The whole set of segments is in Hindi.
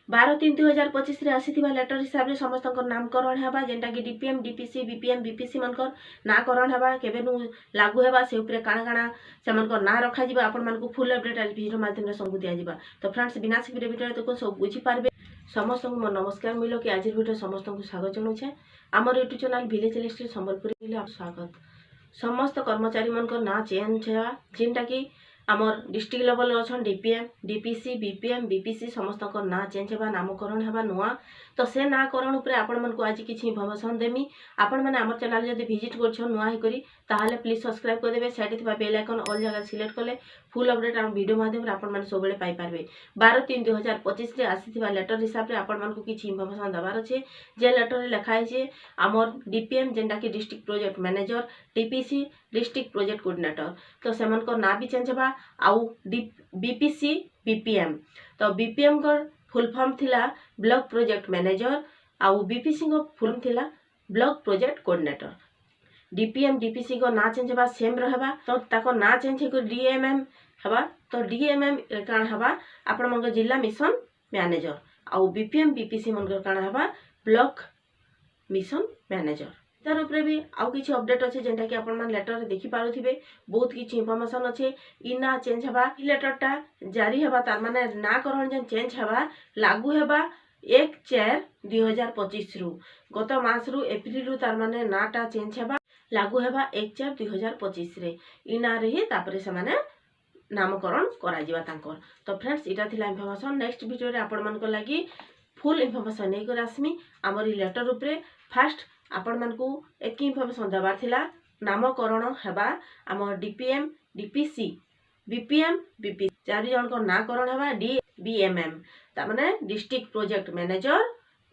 12/3/2025 आसीथिबा लेटर हिसाब रे समस्त नामकरण हेबा जेंटा कि डीपीएम डीपीसी बीपीएम बीपीसी मनकर नाकरण हेबा केबेनु लागू हेबा से ऊपर काଣା काଣା सेमनकर ना रखा जिबा आपण मानकु फुल अपडेट आज वीडियो माध्यम रे सब दिया जिबा। तो फ्रेंड्स बिना से वीडियो तो सब बुझी पारबे। समस्त को मोर नमस्कार मिलो कि आज वीडियो समस्त को स्वागत जणाउछे। हमर YouTube channel village list Sambalpur आप स्वागत। समस्त कर्मचारी मनकर ना चेंज हेबा जेंटा कि आमर डिस्ट्रिक्ट लेवल अच्छा डीपीएम डीपीसी बीपीएम बीपीसी समस्त ना चेंज हेबा नामकरण हेबा नुआ। तो से नाकरण उपरे आपण मन को आज किछि इन्फॉर्मेशन देमी। आपण माने हमर चैनल जदि विजिट करछन नुआ हे करी ताहाले प्लीज सब्सक्राइब कर देबे। साइड थिबा बेल आइकन ऑल जगह सिलेक्ट करले फुल अपडेट हम वीडियो माध्यम रे आपण माने सबले पाई पारबे। 12/3/2025 रे आसीथिबा लेटर हिसाब रे आपण मन को किछि इन्फॉर्मेशन दबार अछि। जे लेटर रे लिखा है आमर डीपीएम जेंटा कि district project manager TPC district project coordinator तो सेमन ना भी चेंज हेबा आउ बीपीसी बीपीएम तो बीपीएम का फुल फॉर्म थिला ब्लॉक प्रोजेक्ट मैनेजर आउ बीपीसी को फुल फॉर्म थिला block project coordinator. DPM DPC को ना चेंज हेबा सेम रहबा तो ताको ना चेंज हे डीएमएम हेबा तो डीएमएम काण हेबा आपण मन जिला मिशन मैनेजर आउ बीपीएम बीपीसी मन काण हेबा ब्लॉक मिशन मैनेजर। तार उपरे भी आउ किछि अपडेट अछि जेंटा कि आपण मन लेटर रे देखि पारुथिबे बहुत किछि इन्फॉर्मेशन अछि। इ ना चेंज हेबा इ लेटर टा जारी हेबा तार माने ना करण जे चेंज हेबा लागू हेबा 1/4/2025 रु गत मास रु एप्रिल रु तार माने ना टा चेंज हेबा लागू हेबा 1/4/2025 रे इ ना रे तापरे से माने नामकरण करा जिबा तांकर। तो फ्रेंड्स इटा थिला इन्फॉर्मेशन। नेक्स्ट वीडियो रे आपण मन को लागि फुल इन्फॉर्मेशन नै कर आसमी। हमर इ लेटर उपरे फास्ट आपण मन को एक इन्फॉर्मेशन दबार थिला नामकरण हेबा आम डीपीएम डीपीसी बीपीएम बीपी चारि जन को नाकरण हेबा डीबीएमएम ता माने डिस्ट्रिक्ट प्रोजेक्ट मैनेजर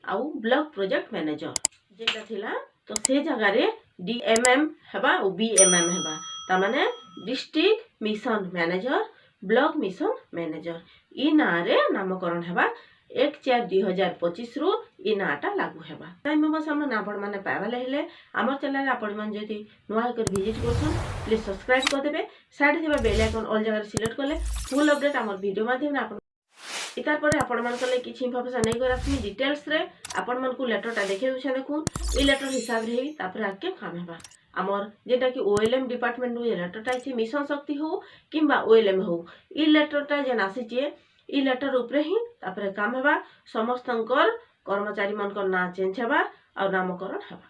आउ ब्लॉक प्रोजेक्ट मैनेजर जेटा थिला तो से जगह रे डीएमएम हेबा ओ बीएमएम हेबा ता माने district mission manager block mission manager इ ना रे नामकरण हेबा 1/4/2025 रु इ नाटा लागू हेबा। टाइम बस हम ना पड़ माने पावाले हेले हमर चैनल आपण मन जति नुआ कर विजिट करछन प्लीज सब्सक्राइब कर देबे। साइड थिबा बेल आइकन ऑल जगह सिलेक्ट करले फुल अपडेट हमर वीडियो माध्यम आपण इतार पर आपण मन कले किछि इन्फॉर्मेशन नै कर आसमी डिटेल्स रे आपण मन को लेटर टा देखे दुछे देखु इ लेटर हिसाब रे तापर आके काम हेबा आमर जेटा कि ओएलएम डिपार्टमेंट नु लेटर टा छि मिशन शक्ति हो किबा ओएलएम हो इ लेटर टा जेन आसी छि इ लेटर ऊपर ही तापर काम हेबा समस्तंकर कर्मचारी मन को ना चेंज हेबा और नामकरण हेबा।